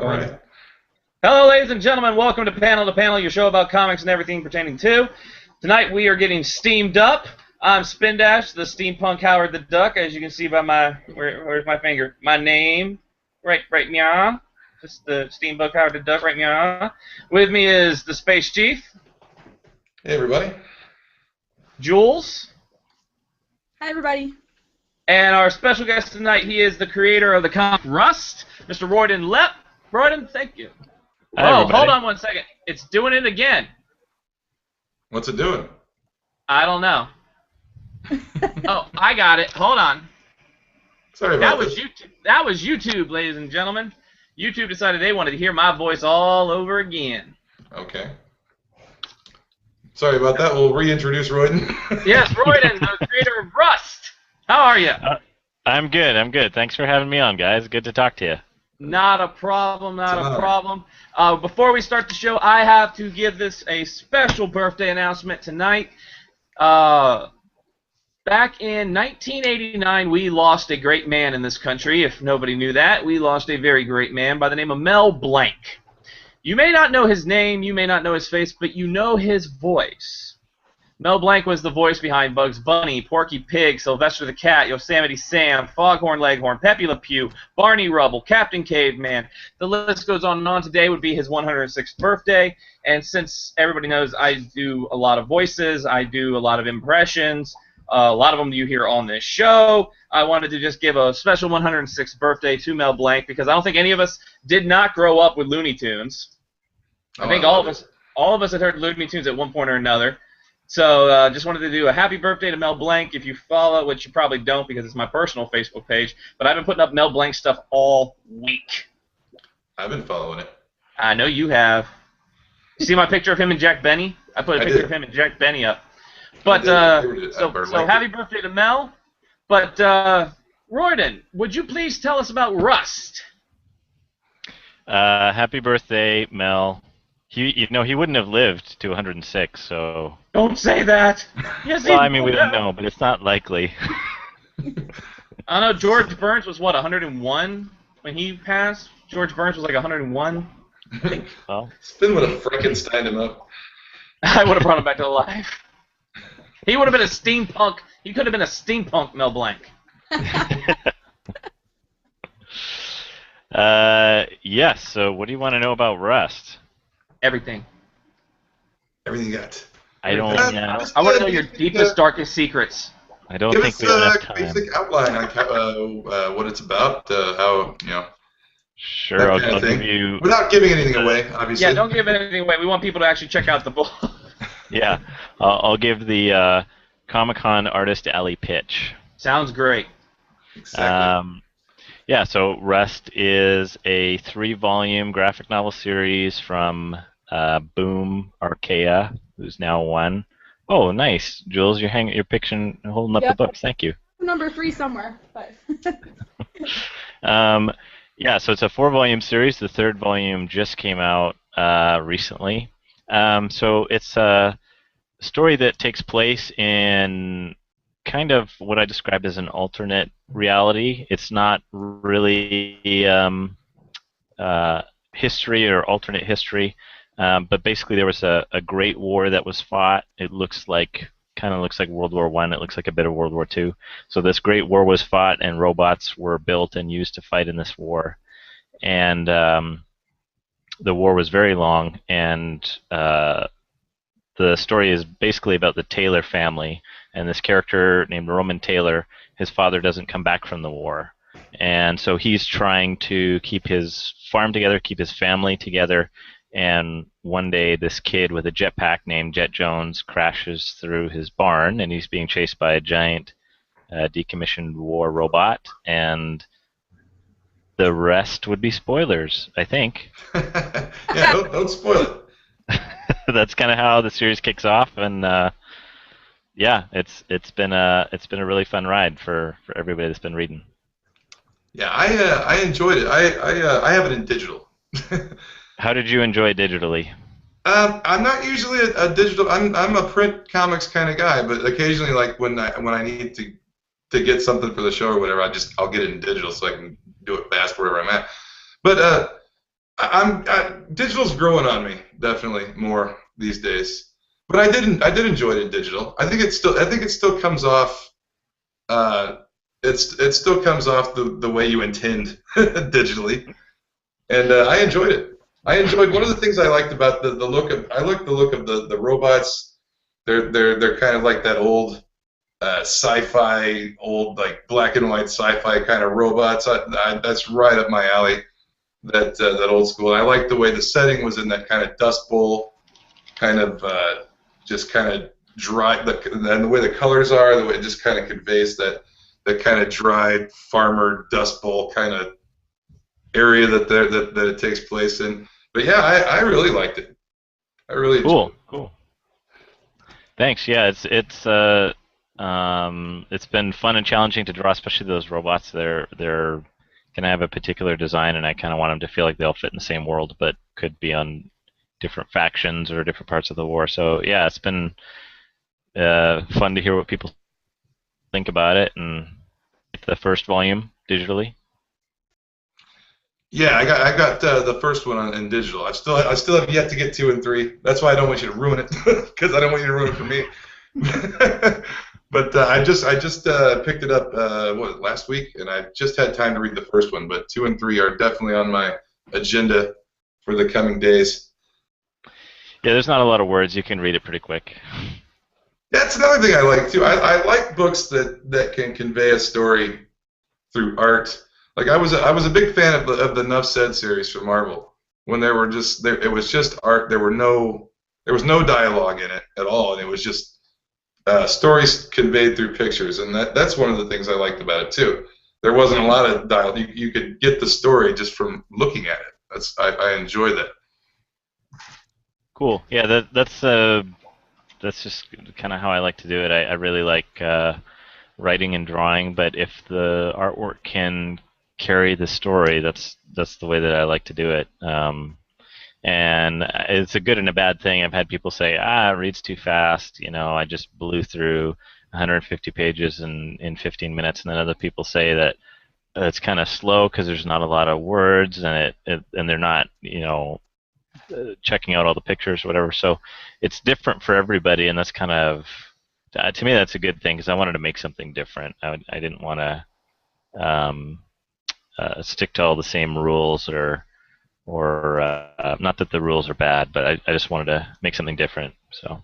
All right. Hello, ladies and gentlemen. Welcome to Panel, your show about comics and everything pertaining to. Tonight we are getting steamed up. I'm Spin Dash, the steampunk Howard the Duck, as you can see by my where's my finger? My name, right meow. Just the steampunk Howard the Duck, right meow. With me is the Space Chief. Hey, everybody. Jules. Hi, everybody. And our special guest tonight, he is the creator of the comic Rust, Mr. Royden Lepp. Royden, thank you. Hi, everybody. Hold on one second. It's doing it again. What's it doing? I don't know. Oh, I got it. Hold on. Sorry about that. That was YouTube, ladies and gentlemen. YouTube decided they wanted to hear my voice all over again. Okay. Sorry about that. We'll reintroduce Royden. Yes, Royden, the creator of Rust. How are you? I'm good. Thanks for having me on, guys. Good to talk to you. Not a problem, not a problem. Before we start the show, I have to give this a special birthday announcement tonight. Back in 1989, we lost a great man in this country. If nobody knew that, we lost a very great man by the name of Mel Blanc. You may not know his name, you may not know his face, but you know his voice. Mel Blanc was the voice behind Bugs Bunny, Porky Pig, Sylvester the Cat, Yosemite Sam, Foghorn Leghorn, Pepe Le Pew, Barney Rubble, Captain Caveman. The list goes on and on. Today would be his 106th birthday, and since everybody knows I do a lot of voices, I do a lot of impressions, a lot of them you hear on this show, I wanted to just give a special 106th birthday to Mel Blanc because I don't think any of us did not grow up with Looney Tunes. I think all of us had heard Looney Tunes at one point or another. So just wanted to do a happy birthday to Mel Blanc. If you follow, which you probably don't because it's my personal Facebook page, but I've been putting up Mel Blanc stuff all week. I've been following it. I know you have. You see my picture of him and Jack Benny? I put a picture of him and Jack Benny up. But so happy birthday to Mel. But Royden, would you please tell us about Rust? Happy birthday, Mel. He wouldn't have lived to 106, so... Don't say that! Yes, well, I mean, we don't know, but it's not likely. I know George Burns was, what, 101 when he passed? George Burns was like 101, I think. Well, Spin would have Frankensteined him up. I would have brought him back to life. He would have been a steampunk. He could have been a steampunk Mel Blanc. Yes, so what do you want to know about Rust? Everything. Everything you got. I don't know. I want to know your deepest, darkest secrets. I don't think we have enough time. Give us a basic outline on what it's about, how, Sure, I'll give you... Without giving anything away, obviously. Yeah, don't give anything away. We want people to actually check out the book. Yeah, I'll give the Comic-Con Artist Alley pitch. Sounds great. Exactly. Yeah, so Rust is a 3-volume graphic novel series from Boom Archaea, who's now 1. Oh, nice, Jules, you're holding up the books. Thank you. Number 3 somewhere, but. Yeah, so it's a 4-volume series. The 3rd volume just came out recently. So it's a story that takes place in kind of what I described as an alternate reality. It's not really history or alternate history, but basically there was a great war that was fought. It kind of looks like World War I. It looks like a bit of World War II. So this great war was fought, and robots were built and used to fight in this war. And the war was very long, and the story is basically about the Taylor family, and this character named Roman Taylor, his father doesn't come back from the war, and so he's trying to keep his farm together, keep his family together, and one day this kid with a jetpack named Jet Jones crashes through his barn, and he's being chased by a giant decommissioned war robot, and the rest would be spoilers, I think. Yeah, don't spoil it. That's kind of how the series kicks off, and yeah, it's been a really fun ride for everybody that's been reading. Yeah, I enjoyed it. I have it in digital. How did you enjoy it digitally? I'm not usually a digital. I'm a print comics kind of guy, but occasionally, like when I need to get something for the show or whatever, I'll get it in digital so I can do it fast wherever I'm at. But Digital's growing on me definitely more these days, but I did enjoy it in digital. I think it still comes off. Uh, it still comes off the way you intend digitally, and I enjoyed it. I enjoyed one of the things I liked about the look of I liked the look of the robots. They're kind of like that old sci-fi, old like black and white sci-fi kind of robots. That's right up my alley. That old school. I like the way the setting was in that kind of Dust Bowl, kind of just kind of dry, and the way the colors are, the way it just kind of conveys that kind of dry farmer Dust Bowl kind of area that it takes place in. But yeah, I really liked it. I really enjoyed it. Cool. Thanks. Yeah, it's been fun and challenging to draw, especially those robots. They're going to have a particular design, and I kind of want them to feel like they all fit in the same world, but could be on different factions or different parts of the war. So yeah, it's been fun to hear what people think about it, and the first volume digitally. Yeah, I got the first one in digital. I still have yet to get 2 and 3. That's why I don't want you to ruin it, because I don't want you to ruin it for me. But I just picked it up last week, and I just had time to read the first one. But 2 and 3 are definitely on my agenda for the coming days. Yeah, there's not a lot of words. You can read it pretty quick. That's another thing I like too. I like books that can convey a story through art. Like I was a big fan of the Nuff Said series from Marvel, when there were just it was just art. There was no dialogue in it at all, and it was just stories conveyed through pictures, and that's one of the things I liked about it too. There wasn't a lot of dialogue. You could get the story just from looking at it. I enjoy that. Cool. Yeah, that's just kind of how I like to do it. I really like writing and drawing, but if the artwork can carry the story, that's the way that I like to do it. And it's a good and a bad thing. I've had people say, it reads too fast. I just blew through 150 pages in 15 minutes. And then other people say that it's kind of slow because there's not a lot of words, and and they're not, checking out all the pictures or whatever. So it's different for everybody, and that's kind of, to me, that's a good thing, because I wanted to make something different. I didn't want to stick to all the same rules, or not that the rules are bad, but I just wanted to make something different. So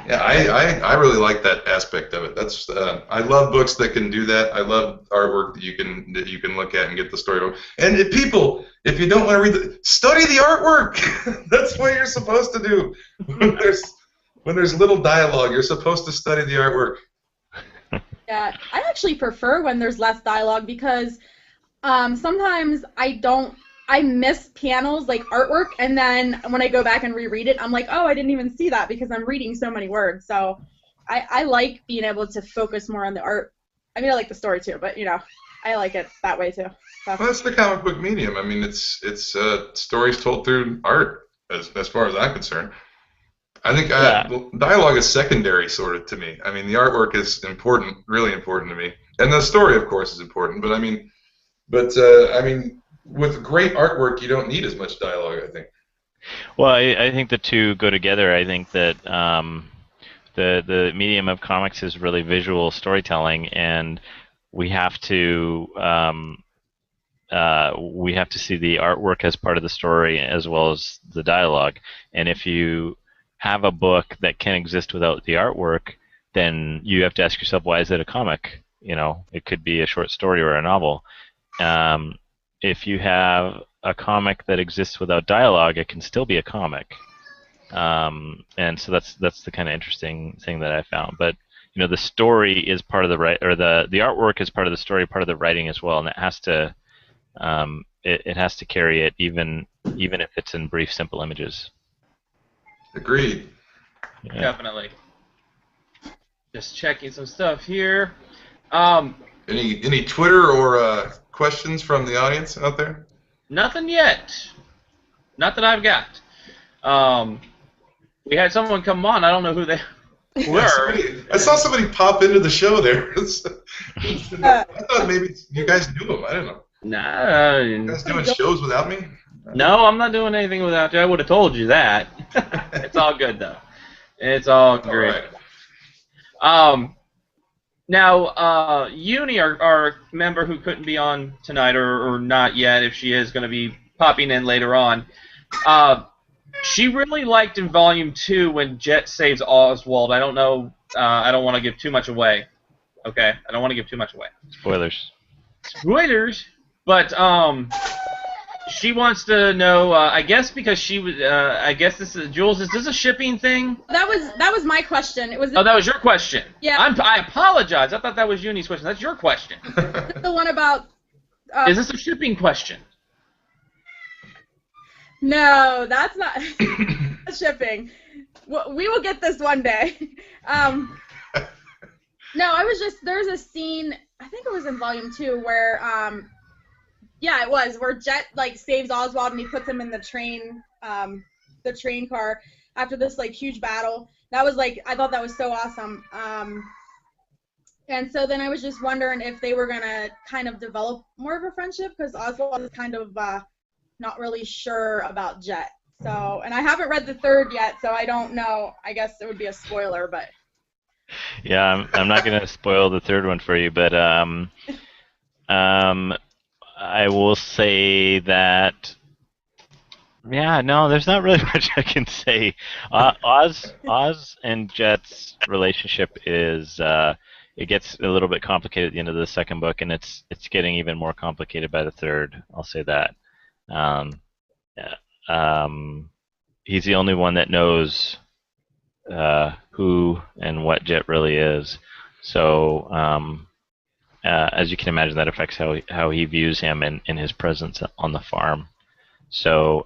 yeah, I really like that aspect of it. That's I love books that can do that. I love artwork that you can look at and get the story. And if you don't want to read study the artwork. That's what you're supposed to do. When there's little dialogue, you're supposed to study the artwork. Yeah, I actually prefer when there's less dialogue, because sometimes I miss panels, like artwork, and then when I go back and reread it, I'm like, oh, I didn't even see that because I'm reading so many words. So I like being able to focus more on the art. I mean, I like the story too, but I like it that way too. So. Well, that's the comic book medium. I mean, it's stories told through art, as far as I'm concerned. I think dialogue is secondary, sort of, to me. I mean, the artwork is important, really important to me, and the story, of course, is important. But I mean, with great artwork, you don't need as much dialogue, I think. Well, I think the two go together. I think that the medium of comics is really visual storytelling, and we have to see the artwork as part of the story as well as the dialogue. And if you have a book that can exist without the artwork, then you have to ask yourself, why is it a comic? It could be a short story or a novel. If you have a comic that exists without dialogue, it can still be a comic. And so that's the kind of interesting thing that I found. But the story is part of the the artwork is part of the story, part of the writing as well, and it has to it has to carry it, even if it's in brief, simple images. Agreed. Yeah. Definitely. Just checking some stuff here. Any Twitter or questions from the audience out there? Nothing yet. Not that I've got. We had someone come on. I don't know who they were. I saw somebody pop into the show there. I thought maybe you guys knew him. I don't know. Nah. You guys doing shows without me? No, I'm not doing anything without you. I would have told you that. It's all good though. It's all great. All right. Now, Uni, our member who couldn't be on tonight, or not yet, if she is going to be popping in later on, she really liked in Volume 2 when Jet saves Oswald. I don't know. I don't want to give too much away. Okay? I don't want to give too much away. Spoilers. Spoilers! But, she wants to know, I guess because she was, I guess this is, Jules, is this a shipping thing? That was my question. It was. Oh, that was your question. Yeah. I apologize. I thought that was Uni's question. That's your question. The one about. Is this a shipping question? No, that's not shipping. We will get this one day. No, I was just, there's a scene, I think it was in Volume 2, where, yeah, it was, where Jet, like, saves Oswald and he puts him in the train car after this, like, huge battle. That was, like, I thought that was so awesome. And so then I was just wondering if they were going to kind of develop more of a friendship, because Oswald is kind of not really sure about Jet. So, and I haven't read the third yet, so I don't know. I guess it would be a spoiler, but. Yeah, I'm not going to spoil the third one for you, but I will say that, yeah, no, there's not really much I can say. Oz and Jet's relationship is, it gets a little bit complicated at the end of the second book, and it's getting even more complicated by the third. I'll say that. He's the only one that knows who and what Jet really is. So, as you can imagine, that affects how he views him and his presence on the farm. So,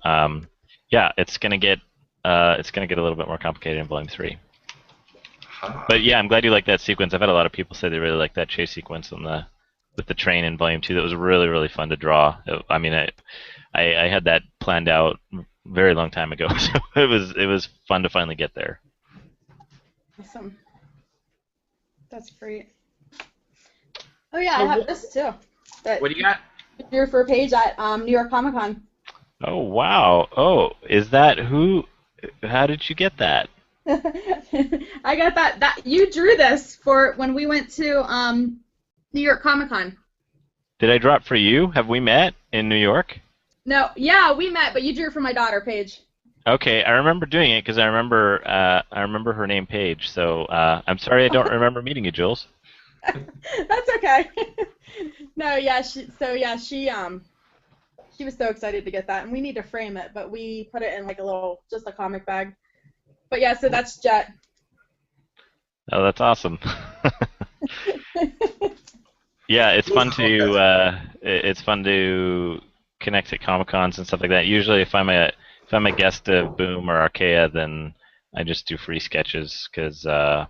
yeah, it's gonna get a little bit more complicated in Volume 3. But yeah, I'm glad you like that sequence. I've had a lot of people say they really like that chase sequence with the train in Volume 2. That was really, really fun to draw. I mean, I had that planned out a very long time ago, so it was fun to finally get there. Awesome. That's great. Oh yeah, I have this too. What do you got? Here for a page at New York Comic Con. Oh wow! Oh, is that who? How did you get that? I got that. That you drew this for when we went to New York Comic Con. Did I draw it for you? Have we met in New York? No, yeah, we met, but you drew it for my daughter, Paige. Okay, I remember doing it because I remember her name, Paige. So I'm sorry I don't remember meeting you, Jules. That's okay. No, yeah, she was so excited to get that, and we need to frame it, but we put it in like just a comic bag. But yeah, so that's Jet. Oh, that's awesome. Yeah, it's fun to connect at Comic Cons and stuff like that. Usually, if I'm a guest of Boom or Archaea, then I just do free sketches because I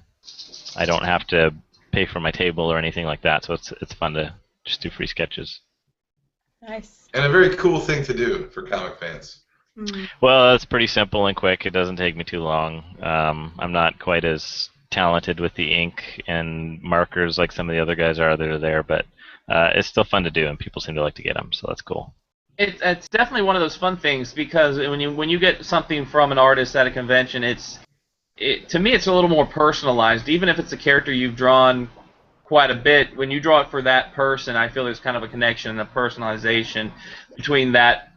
don't have to pay for my table or anything like that. So it's fun to just do free sketches. Nice. And a very cool thing to do for comic fans. Well, it's pretty simple and quick. It doesn't take me too long. I'm not quite as talented with the ink and markers like some of the other guys are that are there, but it's still fun to do, and people seem to like to get them, so that's cool. It's definitely one of those fun things because when you get something from an artist at a convention, to me it's a little more personalized. Even if it's a character you've drawn quite a bit, when you draw it for that person, I feel there's kind of a connection and a personalization between that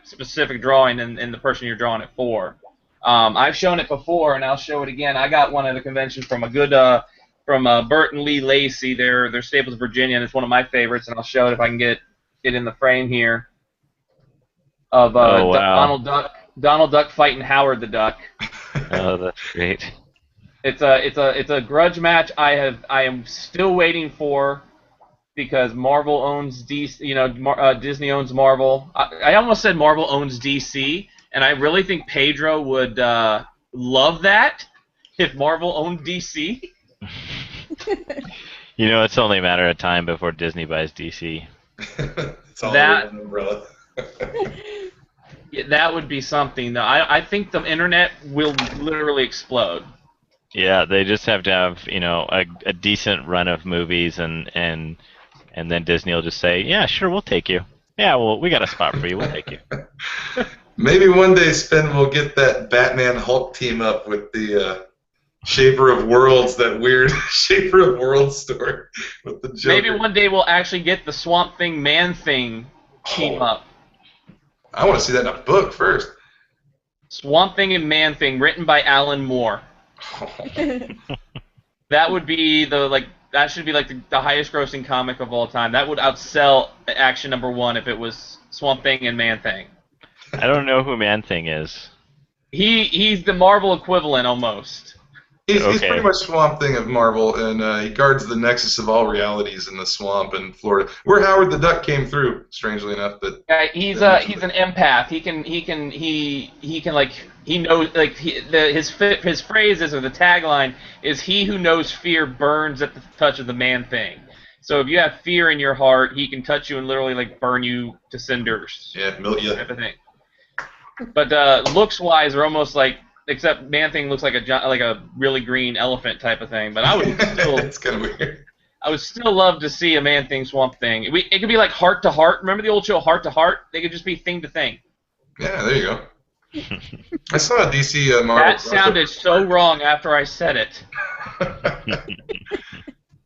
specific drawing and the person you're drawing it for. I've shown it before, and I'll show it again. I got one at a convention from Burt and Lee Lacey. They're Staples, Virginia, and it's one of my favorites. And I'll show it if I can get it in the frame here. Of wow. Donald Duck fighting Howard the Duck. Oh, that's great. It's a grudge match I am still waiting for because Marvel owns DC. Disney owns Marvel. I almost said Marvel owns DC. And I really think Pedro would love that if Marvel owned DC. It's only a matter of time before Disney buys DC. It's all under one umbrella. That would be something, though. I think the internet will literally explode. Yeah, they just have to have a decent run of movies and And then Disney will just say, yeah, sure, we'll take you. Yeah, well, we got a spot for you. We'll take you. Maybe one day Sven will get that Batman Hulk team up with the Shaper of Worlds, that weird Shaper of Worlds story with the Joker. Maybe one day we'll actually get the Swamp Thing Man Thing team up. I want to see that in a book first. Swamp Thing and Man Thing, written by Alan Moore. That would be that should be like the highest grossing comic of all time. That would outsell Action #1 if it was Swamp Thing and Man Thing. I don't know who Man Thing is. He's the Marvel equivalent almost. He's pretty much Swamp Thing of Marvel, and he guards the nexus of all realities in the swamp in Florida, where Howard the Duck came through. Strangely enough, but he's an empath. He knows his phrases or the tagline is "He who knows fear burns at the touch of the Man Thing." So if you have fear in your heart, he can touch you and literally like burn you to cinders. Yeah, melt you. Type of thing. But looks-wise, are almost like. Except Man Thing looks like a really green elephant type of thing, but I would still. It's kind of weird. I would still love to see a Man Thing Swamp Thing. It could be like Heart to Heart. Remember the old show Heart to Heart? They could just be thing to thing. Yeah, there you go. I saw a DC Marvel. That sounded so wrong after I said it.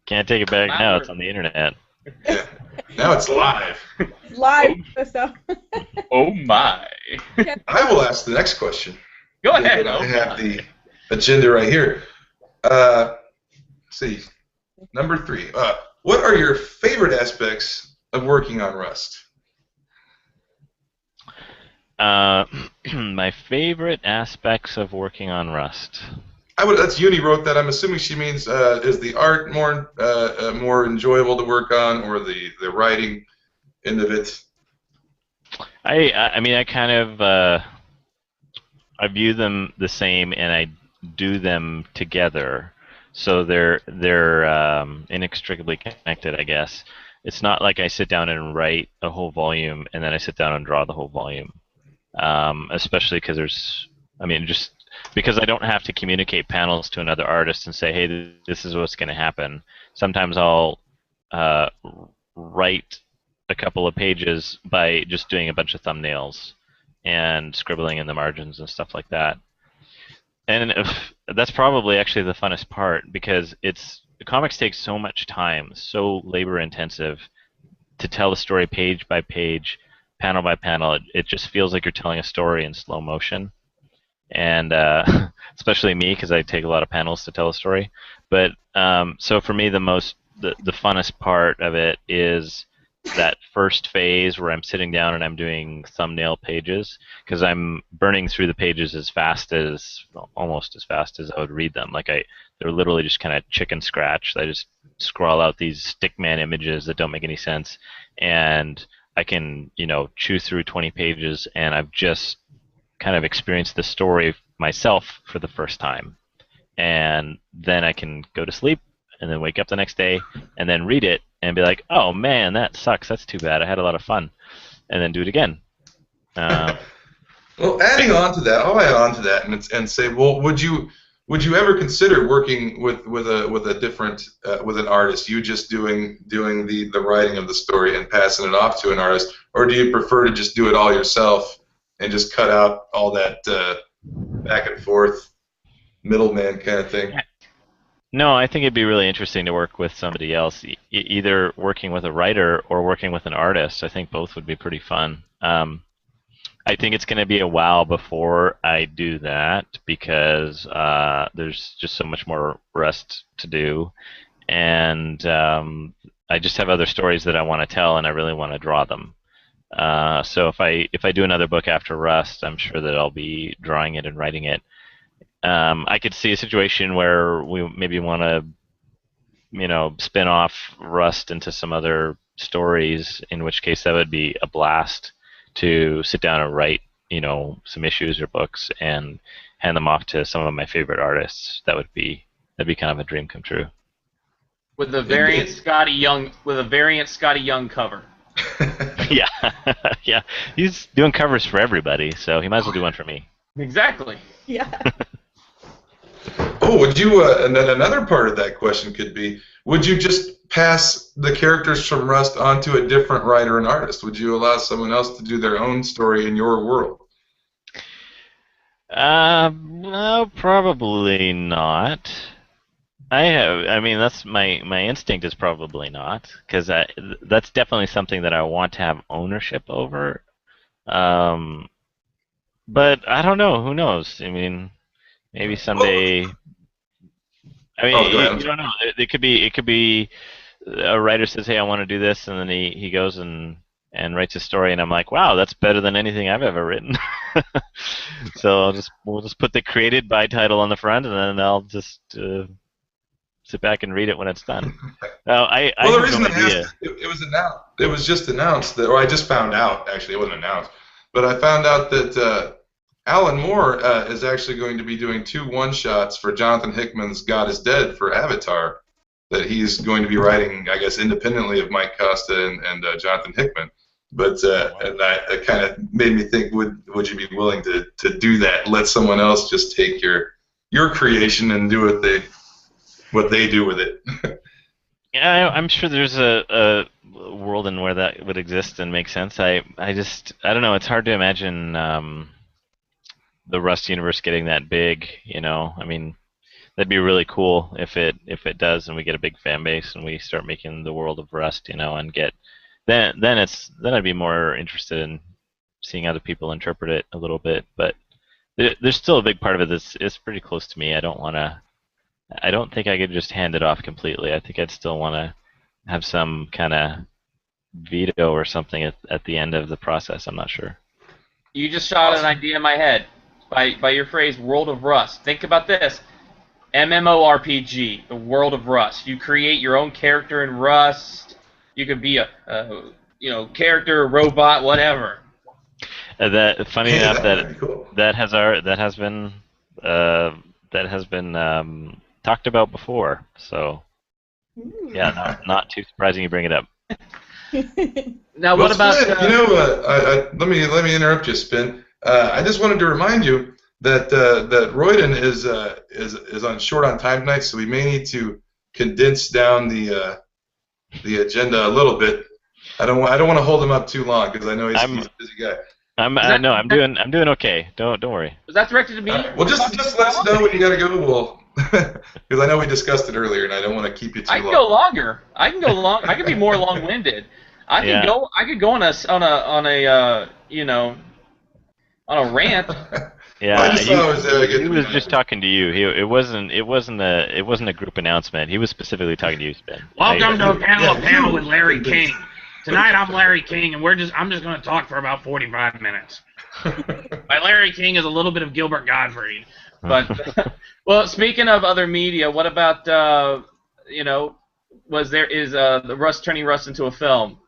Can't take it back now. It's on the internet. Yeah. Now it's live. Live. So. Oh my. I will ask the next question. Go ahead. I have the agenda right here. Let's see. Number 3. What are your favorite aspects of working on Rust? My favorite aspects of working on Rust. That's Uni wrote that. I'm assuming she means is the art more enjoyable to work on, or the writing end of it? I mean, I kind of I view them the same, and I do them together, so they're inextricably connected, I guess. It's not like I sit down and write a whole volume and then I sit down and draw the whole volume, especially because just because I don't have to communicate panels to another artist and say, hey, this is what's going to happen. Sometimes I'll write a couple of pages by just doing a bunch of thumbnails and scribbling in the margins and stuff like that. And that's probably actually the funnest part, because comics take so much time, so labor intensive to tell a story page by page, panel by panel. It just feels like you're telling a story in slow motion. And especially me, because I take a lot of panels to tell a story. But so for me, the funnest part of it is that first phase where I'm sitting down and I'm doing thumbnail pages, because I'm burning through the pages almost as fast as I would read them. They're literally just kind of chicken scratch. I just scroll out these stickman images that don't make any sense, and I can chew through 20 pages, and I've just kind of experienced the story myself for the first time, and then I can go to sleep and then wake up the next day and then read it and be like, oh man, that sucks, that's too bad, I had a lot of fun, and then do it again. Well, adding on to that, I'll add on to that and say, well, would you ever consider working with a different with an artist, you just doing the writing of the story and passing it off to an artist, or do you prefer to just do it all yourself and just cut out all that back and forth middleman kind of thing? No, I think it'd be really interesting to work with somebody else, either working with a writer or working with an artist. I think both would be pretty fun. I think it's going to be a while before I do that, because there's just so much more Rust to do, and I just have other stories that I want to tell, and I really want to draw them. So if I do another book after Rust, I'm sure that I'll be drawing it and writing it. I could see a situation where we maybe want to, spin off Rust into some other stories, in which case that would be a blast to sit down and write, some issues or books and hand them off to some of my favorite artists. That'd be kind of a dream come true. With a variant Scotty Young cover. Yeah, yeah. He's doing covers for everybody, so he might as well do one for me. Exactly. Yeah. Oh, would you? And then another part of that question could be: would you just pass the characters from Rust onto a different writer and artist? Would you allow someone else to do their own story in your world? No, probably not. I mean, that's my instinct is probably not, because that's definitely something that I want to have ownership over. Um, but I don't know. Who knows? I mean, maybe Well, someday. I oh, go mean, ahead. you don't know. It could be a writer says, "Hey, I want to do this," and then he goes and writes a story, and I'm like, "Wow, that's better than anything I've ever written." So we'll just put the created by title on the front, and then I'll just sit back and read it when it's done. I Well, the have no reason I asked, idea. it was announced. It was just announced that, or I just found out. Actually, it wasn't announced, but I found out that Alan Moore is actually going to be doing 2 one-shots for Jonathan Hickman's "God Is Dead" for Avatar. That he's going to be writing, I guess, independently of Mike Costa and Jonathan Hickman. But and it kind of made me think: would you be willing to do that? Let someone else just take your creation and do what they do with it. Yeah, I'm sure there's a world in where that would exist and make sense. I don't know. It's hard to imagine the Rust universe getting that big. I mean, that'd be really cool if it does, and we get a big fan base, and we start making the world of Rust. And get then I'd be more interested in seeing other people interpret it a little bit. But there's still a big part of it that's is pretty close to me. I don't want to. I don't think I could just hand it off completely. I think I'd still want to have some kind of veto or something at the end of the process. I'm not sure. You just shot an idea in my head by your phrase "World of Rust." Think about this: MMORPG, the World of Rust. You create your own character in Rust. You could be a character, robot, whatever. That funny Hey, enough that would be cool. that has been talked about before. So yeah, not too surprising you bring it up. Now, Well, what about? Spin, let me interrupt you, Spin. I just wanted to remind you that Royden is on short on time tonight, so we may need to condense down the agenda a little bit. I don't want to hold him up too long because I know he's a busy guy. No, I'm doing okay. Don't worry. Was that directed to me? Well, just let us know when you got to go. Well, because I know we discussed it earlier, and I don't want to keep you too long. I can go longer. I can go long. I can be more long-winded. I could go on a rant. Yeah, well, I just thought he was just talking to you. It wasn't a group announcement. He was specifically talking to you, Spin. Welcome to a panel with Larry King. Tonight I'm Larry King, and I'm just going to talk for about 45 minutes. My Larry King is a little bit of Gilbert Gottfried, but well, speaking of other media, what about the Rust turning Rust into a film?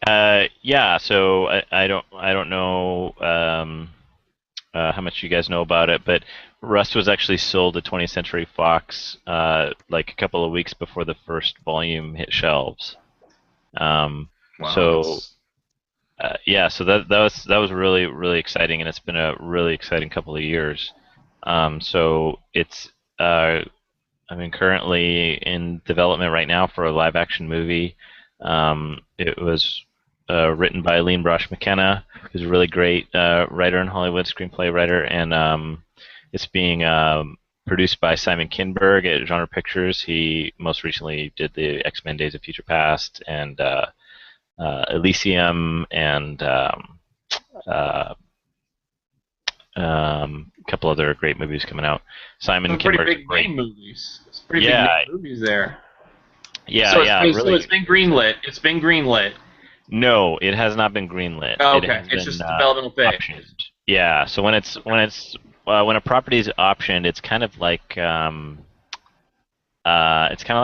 Yeah. So I don't know how much you guys know about it, but Rust was actually sold to 20th Century Fox like a couple of weeks before the first volume hit shelves. Wow, so so that was really really exciting, and it's been a really exciting couple of years. So it's currently in development right now for a live action movie. It was written by Aline Brosh McKenna, who's a really great writer in Hollywood, screenplay writer, and it's being produced by Simon Kinberg at Genre Pictures. He most recently did the X-Men: Days of Future Past and Elysium and a couple other great movies coming out. Simon Some Kinberg's pretty big great. name movies. It's pretty big name movies there. Yeah, so yeah. So it's been greenlit. It's been greenlit. No, it has not been greenlit. Oh, okay, it's just a developmental phase. Optioned. Yeah, so when a property is optioned, it's kind of like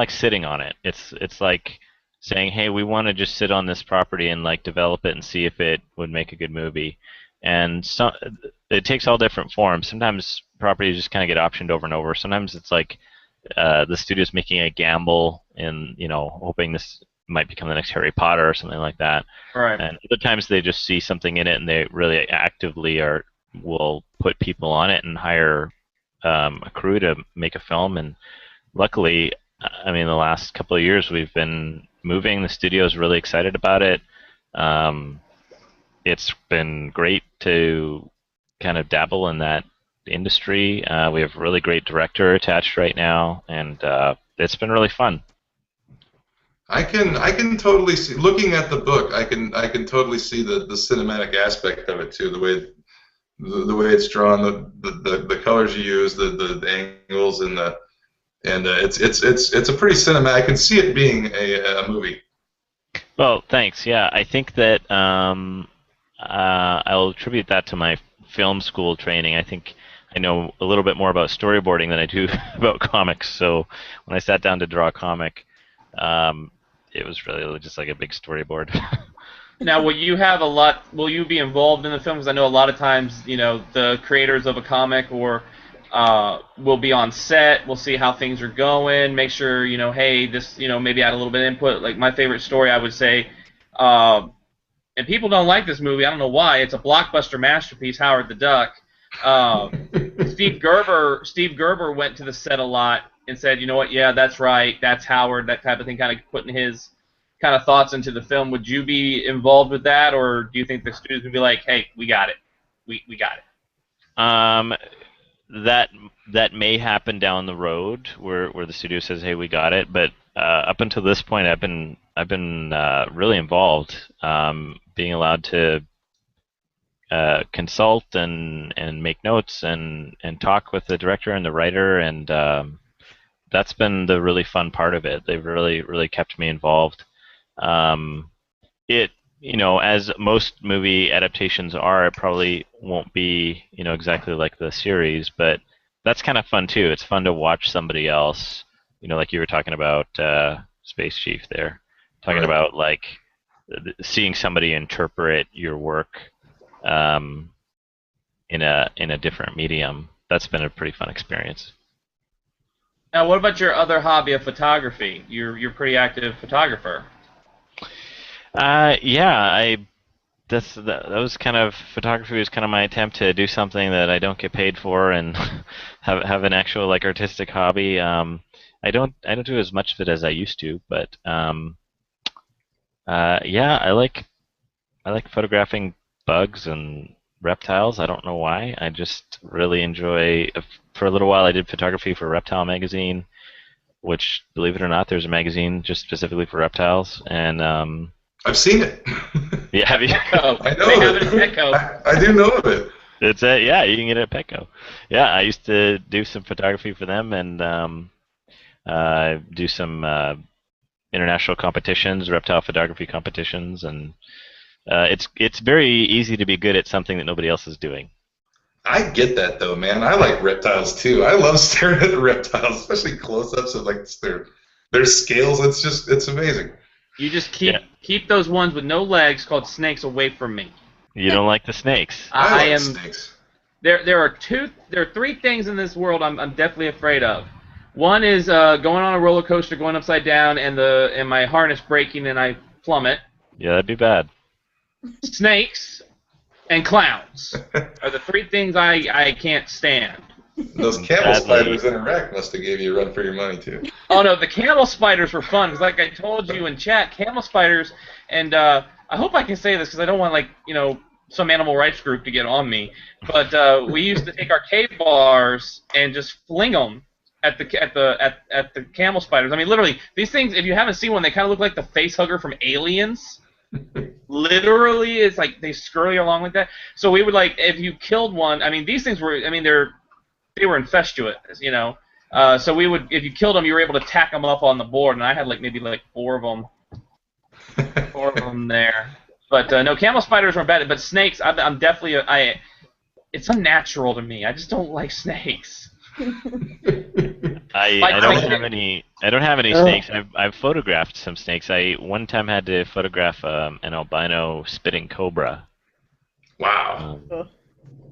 sitting on it. It's like saying, hey, we want to just sit on this property and like develop it and see if it would make a good movie. And so it takes all different forms. Sometimes properties just kind of get optioned over and over. Sometimes it's like the studio's making a gamble and hoping this might become the next Harry Potter or something like that. Right. And other times they just see something in it and they really actively will put people on it and hire a crew to make a film, and luckily, I mean, the last couple of years we've been moving. The studio's really excited about it. It's been great to kind of dabble in that industry. We have a really great director attached right now, and it's been really fun. I can totally see, looking at the book, I can totally see the cinematic aspect of it too, the way it's drawn, the colors you use, the angles, and it's a pretty cinematic. I can see it being a movie. Well, thanks. Yeah, I think that I'll attribute that to my film school training. I think I know a little bit more about storyboarding than I do about comics. So when I sat down to draw a comic, it was really just like a big storyboard. Now, will you be involved in the film? Because I know a lot of times, the creators of a comic or will be on set. We'll see how things are going. Make sure, hey, this, maybe add a little bit of input. Like my favorite story, I would say, and people don't like this movie. I don't know why. It's a blockbuster masterpiece, Howard the Duck. Steve Gerber went to the set a lot and said, you know what, yeah, that's right, that's Howard, that type of thing, kind of putting his kind of thoughts into the film. Would you be involved with that, or do you think the studios would be like, hey, we got it, we got it? That may happen down the road where the studio says, hey, we got it, but up until this point, I've been really involved, being allowed to consult and make notes and talk with the director and the writer, and that's been the really fun part of it. They've really kept me involved. As most movie adaptations are, it probably won't be exactly like the series, but that's kind of fun too. It's fun to watch somebody else, like you were talking about Space Chief there, talking Right. about like seeing somebody interpret your work in a different medium. That's been a pretty fun experience. Now, what about your other hobby of photography? You're a pretty active photographer. Yeah, that was kind of photography was kind of my attempt to do something that I don't get paid for and have an actual like artistic hobby. I don't do as much of it as I used to, but yeah, I like photographing bugs and reptiles. I don't know why. I just really enjoy. For a little while, I did photography for Reptile magazine, which, believe it or not, there's a magazine just specifically for reptiles. And I've seen it. yeah, have you? Petco. I know They have it. it at Petco. I do know of it. It's yeah, you can get it at Petco. Yeah, I used to do some photography for them and do some international competitions, reptile photography competitions, and it's very easy to be good at something that nobody else is doing. I get that though, man. I like reptiles too. I love staring at the reptiles, especially close-ups of like their scales. It's amazing. You just keep those ones with no legs called snakes away from me. You don't like the snakes. I like am. snakes. There are three things in this world I'm definitely afraid of. One is going on a roller coaster, going upside down, and my harness breaking and I plummet. Yeah, that'd be bad. Snakes and clowns are the three things I can't stand. Those camel Sadly. spiders in Iraq must have gave you a run for your money too. Oh no, the camel spiders were fun. 'Cause like I told you in chat, camel spiders, and I hope I can say this because I don't want some animal rights group to get on me. But we used to take our cave bars and just fling them at the camel spiders. I mean, literally, these things. If you haven't seen one, they kind of look like the face hugger from Aliens. Literally, it's like they scurry along like that. So we would if you killed one. I mean, these things were. I mean, they were incestuous, So we would, if you killed them, you were able to tack them up on the board, and I had maybe four of them there. But no, camel spiders weren't bad. But snakes, I'm definitely it's unnatural to me. I just don't like snakes. I don't have any snakes. I've photographed some snakes. I one time had to photograph an albino spitting cobra. Wow.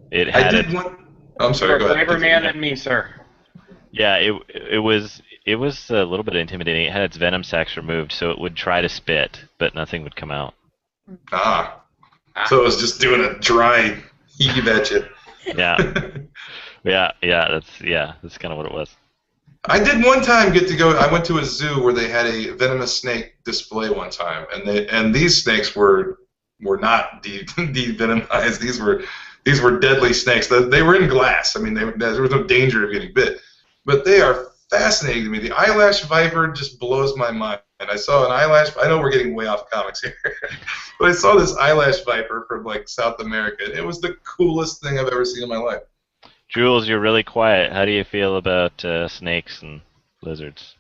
It I had did one. I'm sorry. You're Go a ahead. braver man than me, sir. Yeah, it was a little bit intimidating. It had its venom sacs removed, so it would try to spit, but nothing would come out. So it was just doing a dry heave at you. Yeah. That's kind of what it was. I did one time get to go. I went to a zoo where they had a venomous snake display one time, and these snakes were not de-venomized. These were deadly snakes. They were in glass. I mean, there was no danger of getting bit, but they are fascinating to me. The eyelash viper just blows my mind. And I saw an eyelash. I know we're getting way off comics here, but I saw this eyelash viper from like South America. It was the coolest thing I've ever seen in my life. Jules, you're really quiet. How do you feel about snakes and lizards?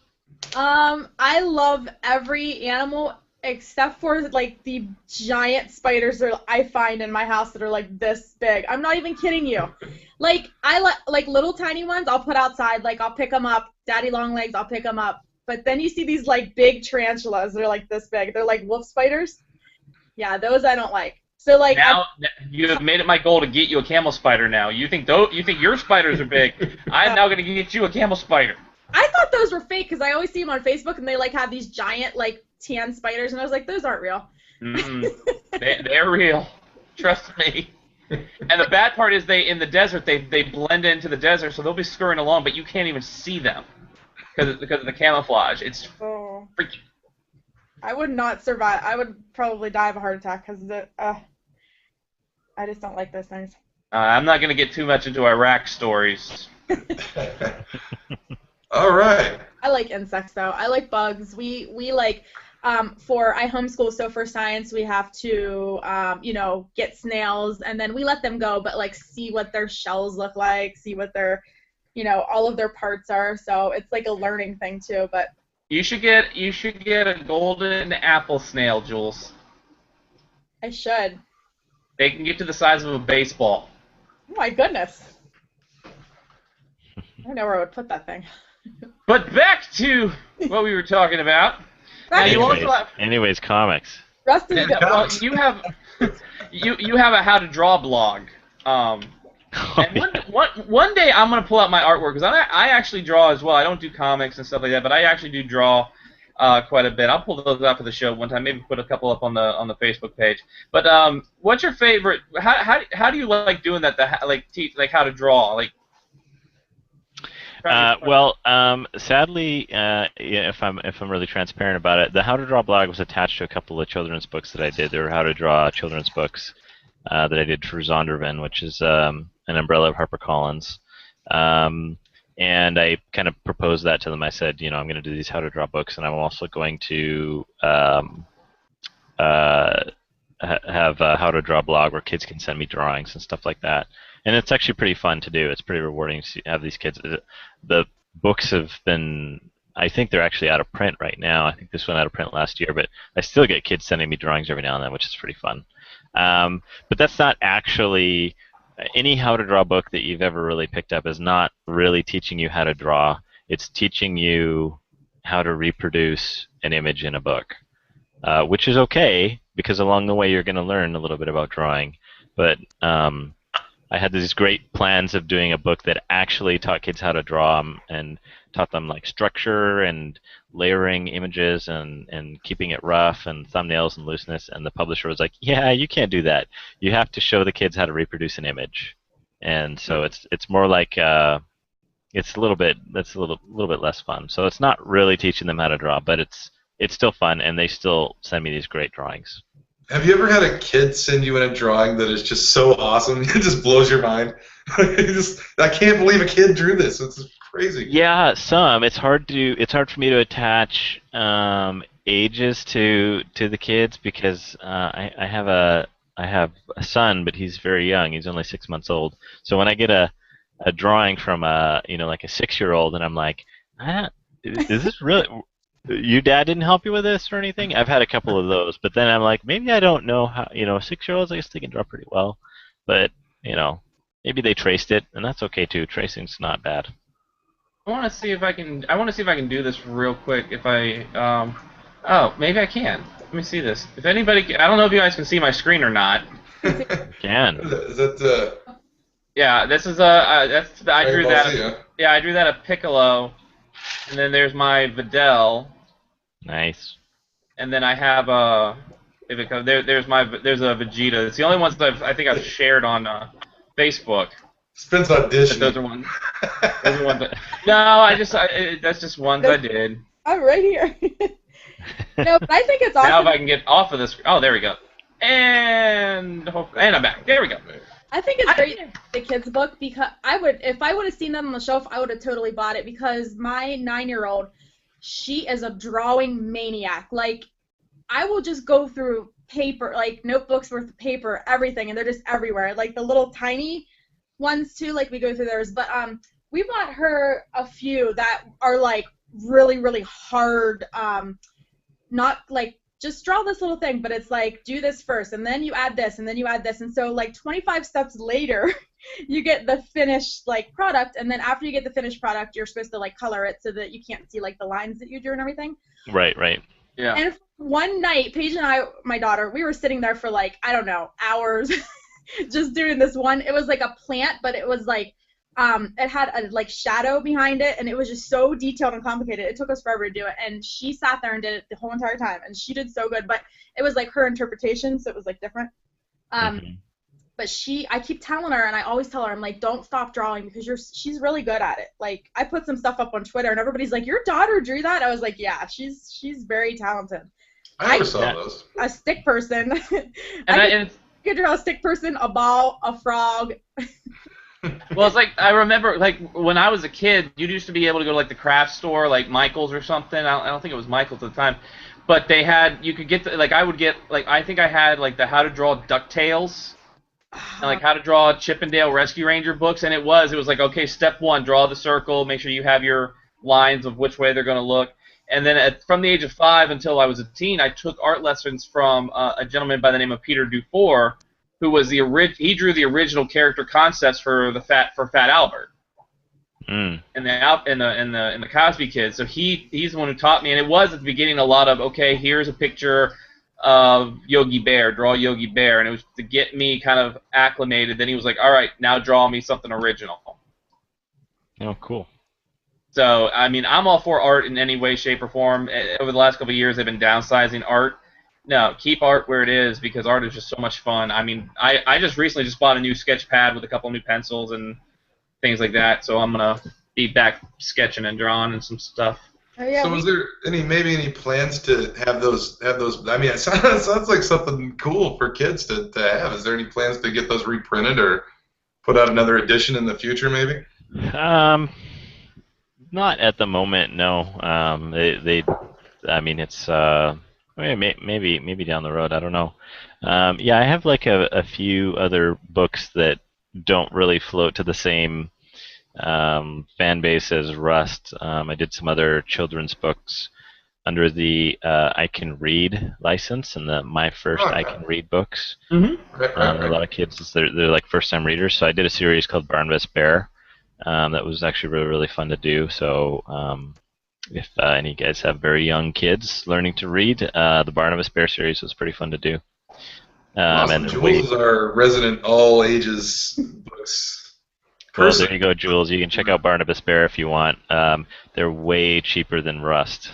I love every animal except for like the giant spiders that I find in my house that are like this big. I'm not even kidding you. Like like little tiny ones I'll put outside. Like I'll pick them up. Daddy long legs, I'll pick them up. But then you see these like big tarantulas. They're like this big. They're like wolf spiders. Yeah, those I don't like. So like now you have made it my goal to get you a camel spider. Now you think your spiders are big. I'm now going to get you a camel spider. I thought those were fake because I always see them on Facebook and they like have these giant like tan spiders and I was like, those aren't real. They're real. Trust me. And the bad part is in the desert they blend into the desert, so they'll be scurrying along, but you can't even see them because of the camouflage. It's freaky. I would not survive. I would probably die of a heart attack because I just don't like those things. I'm not going to get too much into Iraq stories. All right. I like insects though. I like bugs. We like I homeschool, so for science we have to get snails and then we let them go, but like see what their shells look like, see what their all of their parts are. So it's like a learning thing too. But you should get a golden apple snail, Jules. I should. They can get to the size of a baseball. Oh my goodness. I don't know where I would put that thing. But back to what we were talking about. Anyways, comics. Rusty, well, you have a how to draw blog. And one day I'm gonna pull out my artwork because I actually draw as well. I don't do comics and stuff like that, but I actually do draw quite a bit. I'll pull those out for the show one time. Maybe put a couple up on the Facebook page. But what's your favorite? How do you like doing that? Teach how to draw like. Sadly, if I'm really transparent about it, the How to Draw blog was attached to a couple of children's books that I did. There were How to Draw children's books that I did for Zondervan, which is an umbrella of HarperCollins. And I kind of proposed that to them. I said, I'm going to do these How to Draw books, and I'm also going to have a How to Draw blog where kids can send me drawings and stuff like that. And it's actually pretty fun to do. It's pretty rewarding to have these kids. The books have been, I think they're actually out of print right now. I think this went out of print last year, but I still get kids sending me drawings every now and then, which is pretty fun. But that's not actually, any How to Draw book that you've ever really picked up is not really teaching you how to draw. It's teaching you how to reproduce an image in a book, which is okay, because along the way you're going to learn a little bit about drawing. But I had these great plans of doing a book that actually taught kids how to draw and taught them like structure and layering images and keeping it rough and thumbnails and looseness. And the publisher was like, "Yeah, you can't do that. You have to show the kids how to reproduce an image." And so it's more like it's a little bit less fun. So it's not really teaching them how to draw, but it's still fun, and they still send me these great drawings. Have you ever had a kid send you in a drawing that is just so awesome? It just blows your mind. I can't believe a kid drew this. It's crazy. Yeah, some. It's hard for me to attach ages to the kids because I have a son, but he's very young. He's only 6 months old. So when I get a drawing from like a 6-year-old, and I'm like, is this really? Your dad didn't help you with this or anything? I've had a couple of those, but then I'm like, maybe I don't know how. 6-year-olds, I guess they can draw pretty well, but maybe they traced it, and that's okay too. Tracing's not bad. I want to see if I can do this real quick. If I maybe I can. Let me see this. If anybody, I don't know if you guys can see my screen or not. Can. Is that? Yeah, this is I drew that. Yeah. Yeah, I drew that a Piccolo, and then there's my Videl. Nice. And then I have there's a Vegeta. It's the only ones that I think I've shared on Facebook. Spence But auditioning. those are ones. Those are ones that, no, that's just ones I did. I'm right here. No, but I think it's awesome. Now if I can get off of this, oh, there we go. And I'm back. There we go. I think it's great the kids book because if I would have seen them on the shelf, I would have totally bought it because my 9-year-old, she is a drawing maniac. Like, I will just go through paper, like notebooks worth of paper, everything, and they're just everywhere. Like the little tiny ones too, like we go through theirs. But we bought her a few that are like really, really hard. Not like just draw this little thing, but it's like do this first, and then you add this, and then you add this, and so like 25 steps later, you get the finished like product, and then after you get the finished product, you're supposed to like color it so that you can't see like the lines that you drew and everything. Right. Yeah. And one night, Paige and I, my daughter, we were sitting there for like I don't know hours, just doing this one. It was like a plant, but it was like it had a like shadow behind it, and it was just so detailed and complicated. It took us forever to do it, and she sat there and did it the whole entire time, and she did so good. But it was like her interpretation, so it was like different. But I keep telling her, and I always tell her, I'm like, don't stop drawing because she's really good at it. Like I put some stuff up on Twitter, and everybody's like, your daughter drew that? I was like, yeah, she's very talented. I never saw those. A stick person. And I could draw a stick person, a ball, a frog. Well, it's like I remember, like when I was a kid, you used to be able to go to like the craft store, like Michael's or something. I don't think it was Michael's at the time, but you could get I would get like I think I had like the How to Draw DuckTales, and like How to Draw Chippendale Rescue Ranger books, and it was like okay, step 1, draw the circle, make sure you have your lines of which way they're going to look, and then from the age of 5 until I was a teen, I took art lessons from a gentleman by the name of Peter Dufour, who was he drew the original character concepts for Fat Albert in the Cosby Kids. So he's the one who taught me, and it was at the beginning a lot of okay, here's a picture of Yogi Bear, draw Yogi Bear, and it was to get me kind of acclimated. Then he was like, all right, now draw me something original. Oh, cool. So I mean, I'm all for art in any way, shape, or form. Over the last couple of years, they've been downsizing art. No, keep art where it is because art is just so much fun. I mean, I just recently bought a new sketch pad with a couple new pencils and things like that, so I'm gonna be back sketching and drawing and some stuff. Oh, yeah, so, was there any plans to have those? I mean, it sounds like something cool for kids to have. Is there any plans to get those reprinted or put out another edition in the future, maybe? Not at the moment, no. I mean, it's maybe down the road. I don't know. Yeah, I have like a few other books that don't really float to the same fan base as Rust. I did some other children's books under the I Can Read license and the My First I Can Read books. Mm-hmm. A lot of kids, they're like first-time readers. So I did a series called Barnabas Bear. That was actually really, really fun to do. So if any of you guys have very young kids learning to read, the Barnabas Bear series was pretty fun to do. Awesome. Jules is our resident all ages books. Well, there you go, Jules. You can check out Barnabas Bear if you want. They're way cheaper than Rust.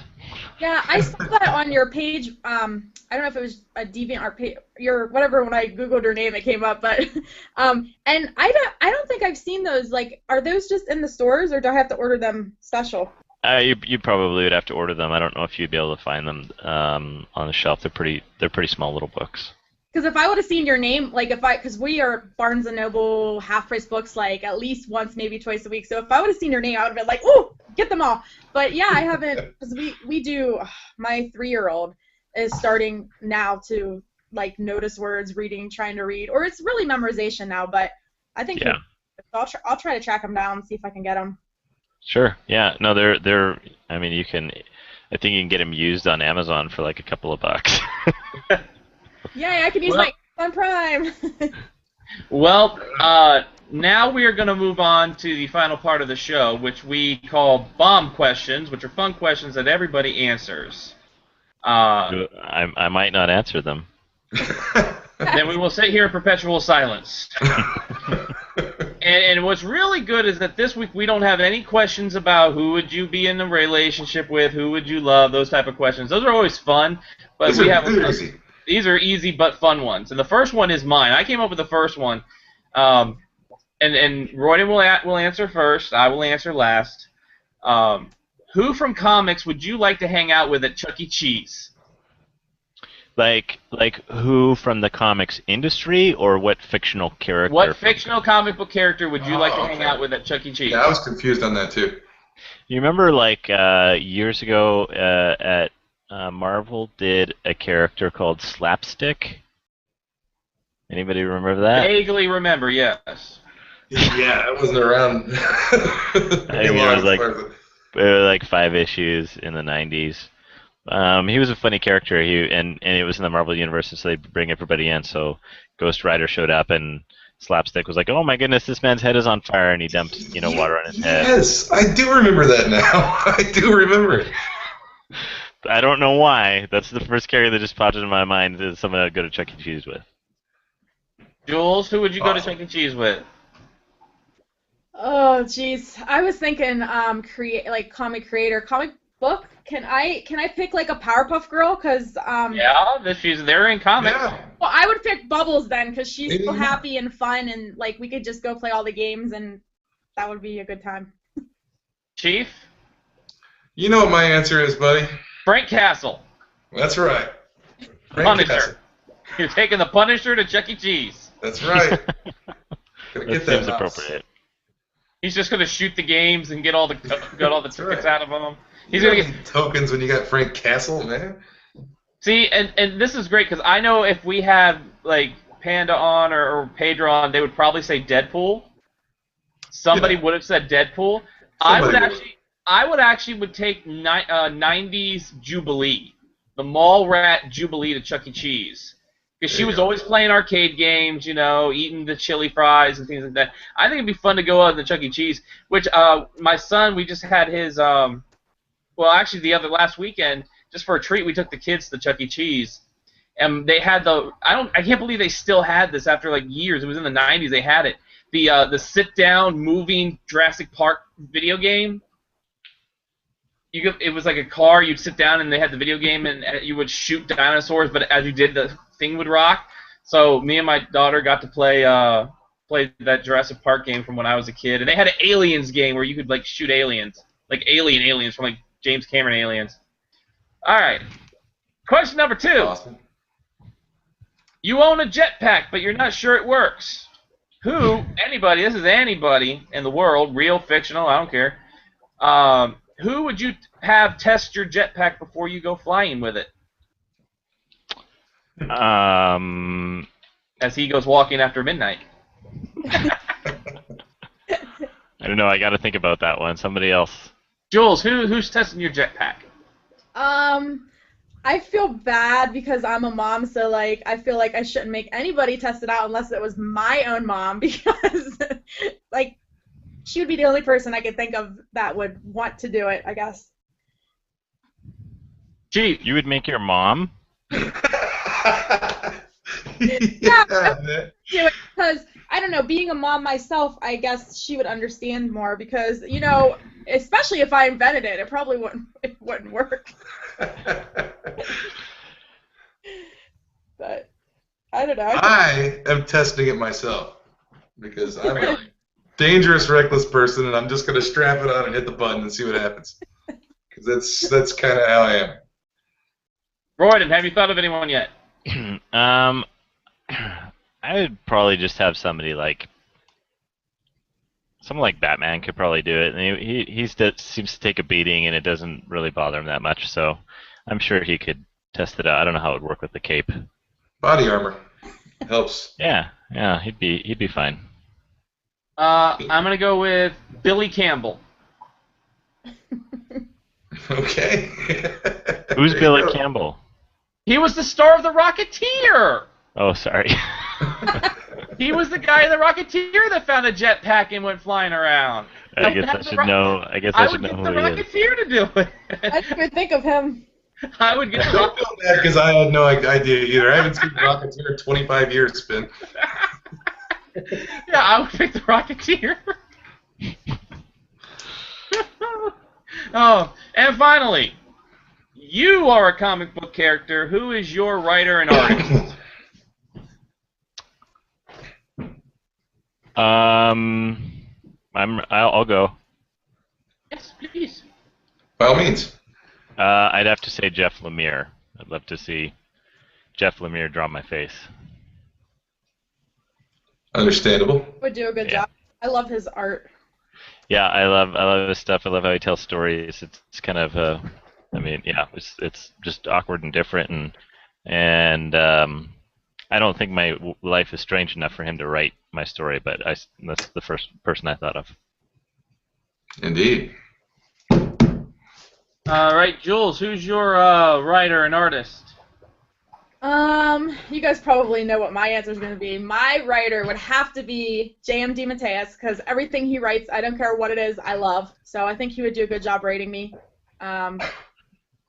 Yeah, I saw that on your page. I don't know if it was a DeviantArt page, your whatever. When I googled her name, it came up. But and I don't think I've seen those. Like, are those just in the stores, or do I have to order them special? You probably would have to order them. I don't know if you'd be able to find them on the shelf. They're pretty small little books. Because if I would have seen your name, like because we are Barnes & Noble half-price books like at least once, maybe twice a week. So if I would have seen your name, I would have been like, ooh, get them all. But yeah, I haven't, because we do, my 3-year-old is starting now to like notice words, reading, trying to read, or it's really memorization now, but I think I'll try to track them down and see if I can get them. Sure. Yeah. No, they're. I mean, I think you can get them used on Amazon for like a couple of bucks. Yeah, I can use my Amazon Prime. Well, now we are going to move on to the final part of the show, which we call bomb questions, which are fun questions that everybody answers. I might not answer them. Then we will sit here in perpetual silence. And what's really good is that this week we don't have any questions about who would you be in a relationship with, who would you love, those type of questions. Those are always fun, but these are easy but fun ones. And the first one is mine. I came up with the first one. And and Royden will answer first. I will answer last. Who from comics would you like to hang out with at Chuck E. Cheese? Like who from the comics industry, or what fictional character? What fictional comic book character would you like to hang out with at Chuck E. Cheese? Yeah, I was confused on that too. You remember, like, years ago at Marvel did a character called Slapstick? Anybody remember that? Vaguely remember, yes. Yeah, I wasn't around. I think it was like 5 issues in the 90s. He was a funny character. And it was in the Marvel universe, so they bring everybody in. So Ghost Rider showed up, and Slapstick was like, "Oh my goodness, this man's head is on fire," and he dumps water on his head. Yes, I do remember that now. I do remember it. I don't know why. That's the first character that just popped into my mind as someone I'd go to Chuck E. Cheese with. Jules, who would you go to Chuck E. Cheese with? Oh, jeez. I was thinking, comic creator, comic book. Can I pick like a Powerpuff Girl? Cause yeah, they're in comics. Yeah. Well, I would pick Bubbles then, cause she's so happy and fun, and like we could just go play all the games, and that would be a good time. Chief? You know what my answer is, buddy? Frank Castle. That's right. Punisher. Castle. You're taking the Punisher to Chuck E. Cheese. That's right. Gotta That get that seems mouse. appropriate. He's just gonna shoot the games and get all the tickets right. out of them. He's You gonna don't get need tokens when you got Frank Castle, man. see, and this is great because I know if we had like Panda on or Pedro on, they would probably say Deadpool. Somebody would have said Deadpool. I would actually take 90s Jubilee, the Mall Rat Jubilee to Chuck E. Cheese. Because she was always playing arcade games, eating the chili fries and things like that. I think it'd be fun to go out to Chuck E. Cheese, which my son, we just had his, actually last weekend, just for a treat, we took the kids to Chuck E. Cheese. And they had I can't believe they still had this after like years. It was in the 90s they had it. The sit-down, moving Jurassic Park video game. It was like a car, you'd sit down and they had the video game and you would shoot dinosaurs, but as you did, the thing would rock. So me and my daughter got to play that Jurassic Park game from when I was a kid. And they had an aliens game where you could like shoot aliens. Like aliens from like James Cameron Aliens. Alright. Question number 2. Awesome. You own a jetpack, but you're not sure it works. This is anybody in the world, real, fictional, I don't care. Who would you have test your jetpack before you go flying with it? As he goes walking after midnight. I don't know. I got to think about that one. Somebody else. Jules, who's testing your jetpack? I feel bad because I'm a mom, so like I feel like I shouldn't make anybody test it out unless it was my own mom, because like she would be the only person I could think of that would want to do it, I guess. Gee, you would make your mom? Yeah, because I don't know, being a mom myself, I guess she would understand more because, especially if I invented it, it probably wouldn't work. But I don't know. I am testing it myself because I'm a dangerous, reckless person, and I'm just going to strap it on and hit the button and see what happens. Because that's kind of how I am. Royden, have you thought of anyone yet? I would probably just have someone like Batman could probably do it. And he seems to take a beating, and it doesn't really bother him that much. So I'm sure he could test it out. I don't know how it would work with the cape. Body armor helps. Yeah, he'd be fine. I'm gonna go with Billy Campbell. Okay. Who's Billy Campbell? He was the star of The Rocketeer. Oh, sorry. He was the guy in The Rocketeer that found a jetpack and went flying around. I guess I should know. I guess I should know who the he is. Rocketeer to do it. I didn't think of him. I would get the Don't feel bad because I had no idea either. I haven't seen Rocketeer in 25 years, Spin. Yeah, I would pick the Rocketeer. Oh, and finally, you are a comic book character. Who is your writer and artist? I'll go. Yes, please. By all means. I'd have to say Jeff Lemire. I'd love to see Jeff Lemire draw my face. Understandable. Would do a good job. I love his art. Yeah, I love his stuff. I love how he tells stories. It's kind of it's just awkward and different, and I don't think my life is strange enough for him to write my story, but that's the first person I thought of. Indeed. All right, Jules, who's your writer and artist? You guys probably know what my answer is going to be. My writer would have to be J.M. DeMatteis, because everything he writes, I don't care what it is, I love. So I think he would do a good job writing me.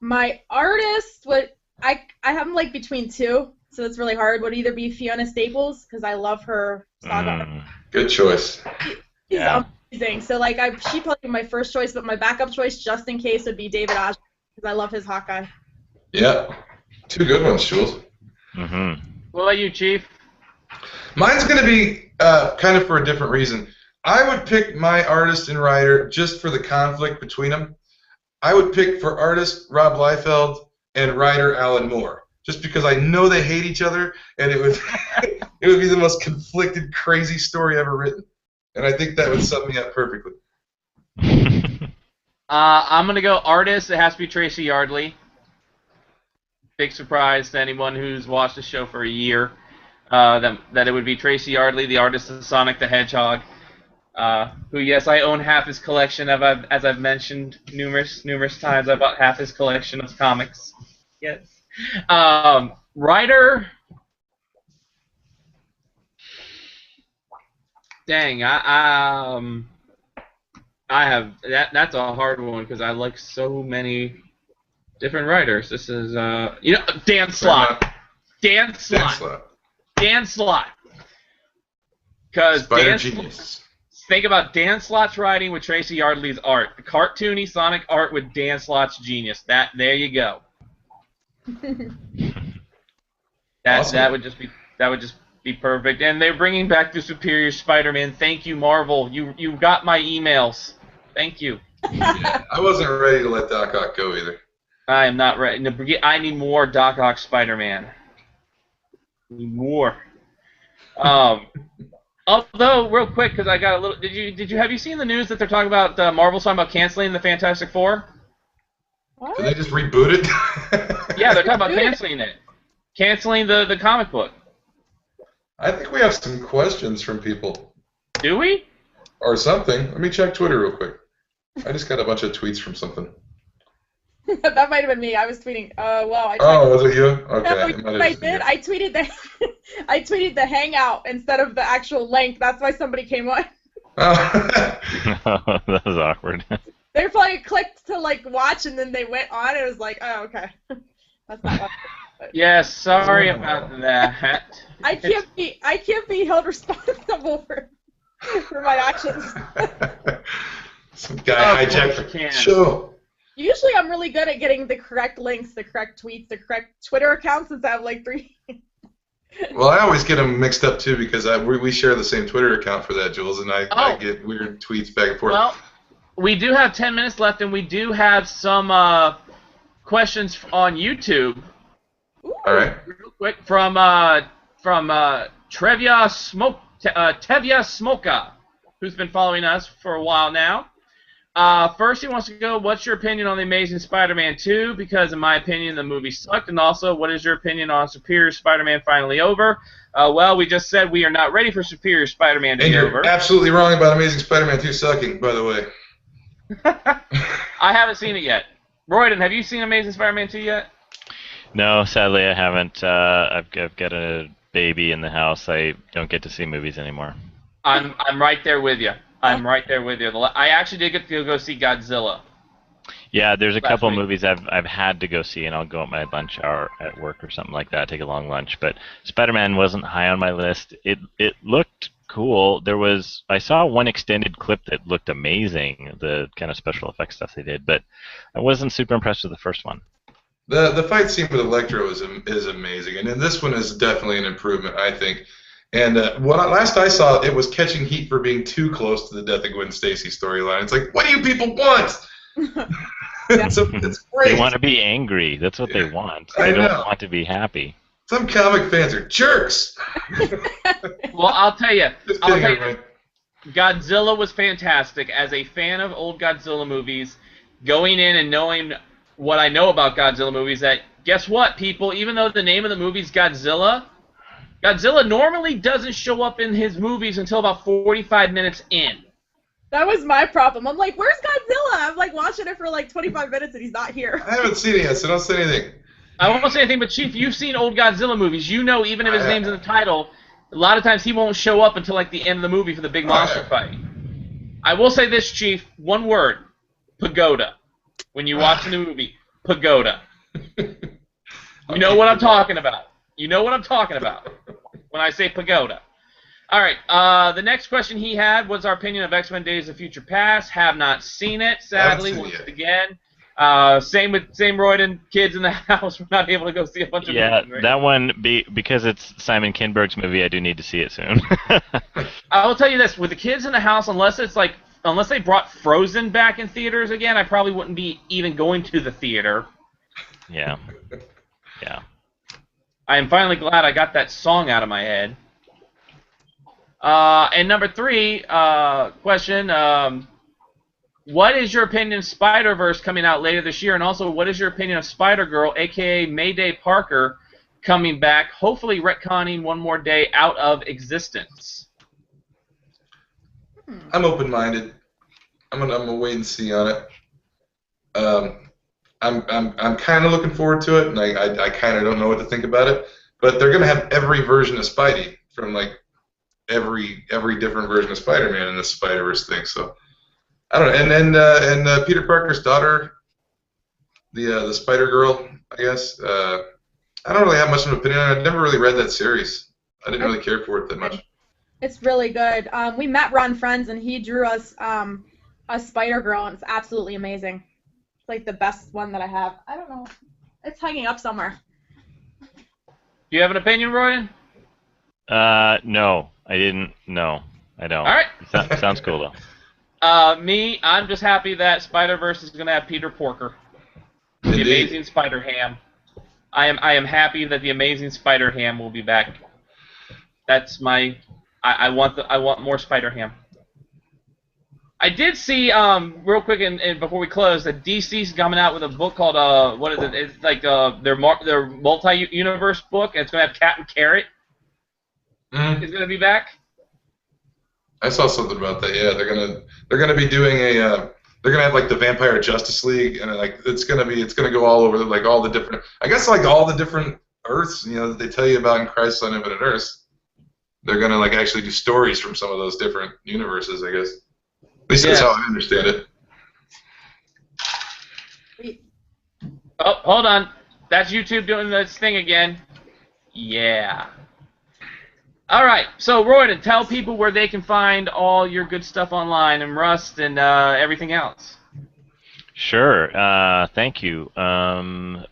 My artist I have him like between two, so it's really hard. Would either be Fiona Staples, because I love her saga. Good choice. She's amazing. So like she'd probably be my first choice, but my backup choice, just in case, would be David Osborne, because I love his Hawkeye. Yeah. Two good ones, Jules. Mm-hmm. What about you, Chief? Mine's going to be kind of for a different reason. I would pick my artist and writer just for the conflict between them. I would pick for artist Rob Liefeld and writer Alan Moore, just because I know they hate each other, and it would it would be the most conflicted, crazy story ever written. And I think that would sum me up perfectly. I'm going to go artist. It has to be Tracy Yardley. Big surprise to anyone who's watched the show for a year, that it would be Tracy Yardley, the artist of Sonic the Hedgehog, who, yes, I own half his collection, as I've mentioned numerous times. I bought half his collection of comics. Yes. Writer, dang, I have that's a hard one because I like so many different writers. This is Dan Slott. Dan Slott. Because Spider Genius. Think about Dan Slott's writing with Tracy Yardley's art. The cartoony Sonic art with Dan Slott's genius. There you go. Awesome. That would just be perfect. And they're bringing back the Superior Spider-Man. Thank you, Marvel. You got my emails. Thank you. Yeah, I wasn't ready to let Doc Ock go either. I am not ready. I need more Doc Ock Spider-Man. More. Although, real quick, because I got a little. Have you seen the news that they're talking about Marvel's talking about canceling the Fantastic Four? What? Did they just reboot it? Yeah, they're talking about canceling it. Canceling the comic book. I think we have some questions from people. Do we? Or something. Let me check Twitter real quick. I just got a bunch of tweets from something. That might have been me. I was tweeting. Was it you? Okay. No, I did. I tweeted the Hangout instead of the actual link. That's why somebody came on. That was awkward. They probably clicked to like watch and then they went on. It was like, oh, okay. That's not what. Yes, sorry about that. I can't be held responsible for my actions. Some guy hijacked the show. Usually I'm really good at getting the correct links, the correct tweets, the correct Twitter accounts, since I have like 3. Well, I always get them mixed up too because we share the same Twitter account for that, Jules, and I get weird tweets back and forth. Well, we do have 10 minutes left, and we do have some questions on YouTube. Ooh. All right. Real quick from Tevya Smoka, who's been following us for a while now. First, he wants to go, what's your opinion on The Amazing Spider-Man 2? Because, in my opinion, the movie sucked. And also, what is your opinion on Superior Spider-Man Finally Over? Well, we just said we are not ready for Superior Spider-Man to be over. You're absolutely wrong about Amazing Spider-Man 2 sucking, by the way. I haven't seen it yet. Royden, have you seen Amazing Spider-Man 2 yet? No, sadly I haven't. I've got a baby in the house. I don't get to see movies anymore. I'm right there with you. I actually did get to go see Godzilla. Yeah, there's a couple movies I've had to go see, and I'll go at my lunch hour at work or something like that, take a long lunch. But Spider-Man wasn't high on my list. It looked cool. I saw one extended clip that looked amazing, the kind of special effects stuff they did, but I wasn't super impressed with the first one. The fight scene with Electro is amazing, and then this one is definitely an improvement, I think. And last I saw, it was catching heat for being too close to the death of Gwen Stacy storyline. It's like, what do you people want? It's great. They want to be angry. That's what they want. They don't want to be happy. Some comic fans are jerks. Well, I'll tell you. Everybody. Godzilla was fantastic. As a fan of old Godzilla movies, going in and knowing what I know about Godzilla movies, that guess what, people? Even though the name of the movie is Godzilla, Godzilla normally doesn't show up in his movies until about 45 minutes in. That was my problem. I'm like, where's Godzilla? I'm like watching it for like 25 minutes and he's not here. I haven't seen it yet, so don't say anything. I won't say anything, but Chief, you've seen old Godzilla movies. You know, even if his name's in the title, a lot of times he won't show up until like the end of the movie for the big monster fight. I will say this, Chief, one word: pagoda. When you watch the movie, pagoda. You know what I'm talking about. You know what I'm talking about when I say pagoda. All right. The next question he had was our opinion of X-Men: Days of Future Past. Have not seen it, sadly. Once again. Same Royden, kids in the house. We're not able to go see a bunch of movies, right? That one, because it's Simon Kinberg's movie, I do need to see it soon. I will tell you this: with the kids in the house, unless they brought Frozen back in theaters again, I probably wouldn't be even going to the theater. Yeah. I am finally glad I got that song out of my head. And number 3 question. What is your opinion of Spider-Verse coming out later this year? And also, what is your opinion of Spider-Girl, a.k.a. Mayday Parker, coming back, hopefully retconning one more day out of existence? I'm open-minded. I'm gonna wait and see on it. I'm kind of looking forward to it, and I kind of don't know what to think about it. But they're gonna have every version of Spidey from like every different version of Spider-Man in this Spider-Verse thing. So. I don't know, and Peter Parker's daughter, the Spider Girl, I guess. I don't really have much of an opinion on it. I've never really read that series. I didn't really care for it that much. It's really good. We met Ron Friends, and he drew us a Spider Girl, and it's absolutely amazing. It's like the best one that I have. I don't know. It's hanging up somewhere. Do you have an opinion, Royden? No, I didn't. No, I don't. All right. Sounds cool though. I'm just happy that Spider-Verse is going to have Peter Porker, the Amazing Spider-Ham. I am happy that the Amazing Spider-Ham will be back. That's my. I want more Spider-Ham. I did see real quick and before we close that DC's coming out with a book called what is it? It's like their multi-universe book, and it's going to have Captain Carrot. Is going to be back. I saw something about that. Yeah, they're gonna be doing they're gonna have like the Vampire Justice League, and like it's gonna go all over like all the different, I guess like all the different Earths, that they tell you about in Crisis on Infinite Earths. They're gonna like actually do stories from some of those different universes, I guess. At least that's how I understand it. Oh, hold on. That's YouTube doing this thing again. Yeah. All right, so Royden, tell people where they can find all your good stuff online, and Rust and everything else. Sure, thank you.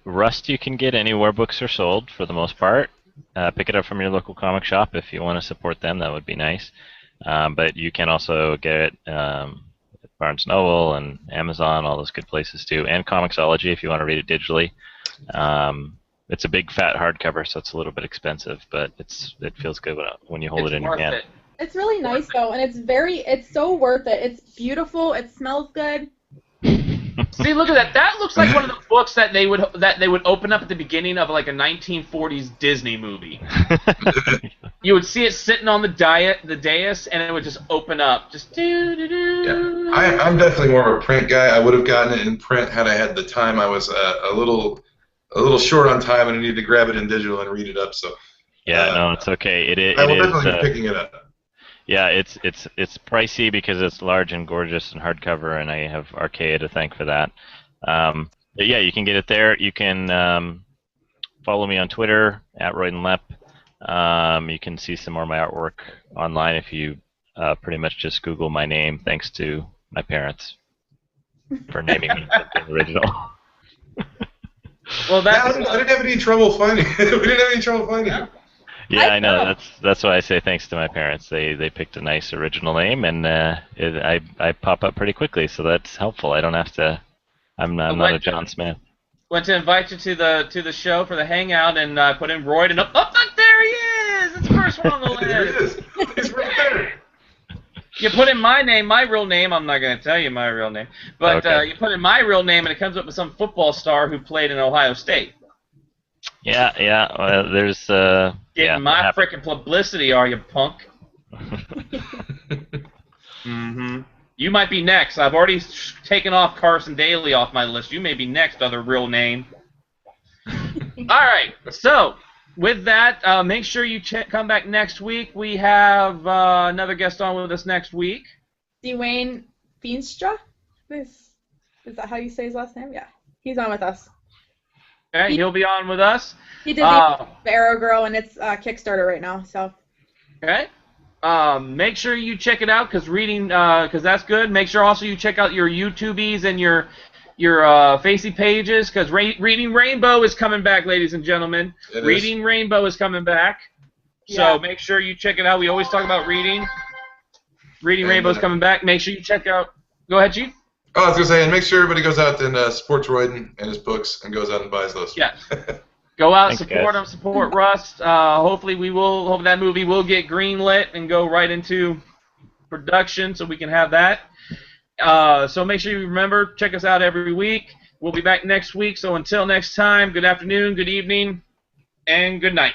Rust you can get anywhere books are sold, for the most part. Pick it up from your local comic shop if you want to support them, that would be nice. But you can also get it at Barnes & Noble and Amazon, all those good places too, and Comixology if you want to read it digitally. It's a big fat hardcover, so it's a little bit expensive, but it feels good when you hold it in your hand. It's really nice though, and it's so worth it. It's beautiful. It smells good. See, look at that. That looks like one of the books that they would open up at the beginning of like a 1940s Disney movie. You would see it sitting on the dais, and it would just open up. Just do. Yeah, I'm definitely more of a print guy. I would have gotten it in print had I had the time. I was a little short on time, and I needed to grab it in digital and read it up. So yeah, no, it's okay. I will definitely be picking it up. Yeah, it's pricey because it's large and gorgeous and hardcover, and I have Archaea to thank for that. But yeah, you can get it there. You can follow me on Twitter at Royden Lepp. You can see some more of my artwork online if you pretty much just Google my name. Thanks to my parents for naming me something original. Well, I didn't have any trouble finding it. We didn't have any trouble finding it. Yeah, I know. That's why I say thanks to my parents. They picked a nice original name, and I pop up pretty quickly, so that's helpful. I don't have to. I'm not a John's man. Went to invite you to the show for the hangout, and put in Royden. Up, look, there he is! It's the first one on the list. There it is. He's right there. You put in my name, my real name. I'm not going to tell you my real name, but Okay. you put in my real name, and it comes up with some football star who played in Ohio State. Yeah. Well, there's Getting my frickin' publicity, are you, punk? You might be next. I've already taken off Carson Daly off my list. You may be next, other real name. All right. So, with that, make sure you come back next week. We have another guest on with us next week. Dwayne Feenstra? Is that how you say his last name? Yeah. He's on with us. Okay, he'll be on with us. He did the Arrow Girl, and it's Kickstarter right now. So. Okay. Make sure you check it out because that's good. Make sure also you check out your YouTubies and your Facey pages because Reading Rainbow is coming back, ladies and gentlemen. Reading Rainbow is coming back. So make sure you check it out. We always talk about reading. Reading Rainbow is coming back. Make sure you check out. Go ahead, Chief. Oh, I was going to say, and make sure everybody goes out and supports Royden and his books and goes out and buys those. Yeah. Go out, Thanks, support him, support Rust. Hopefully that movie will get greenlit and go right into production so we can have that. So make sure you remember, check us out every week. We'll be back next week. So until next time, good afternoon, good evening, and good night.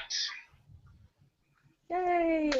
Yay!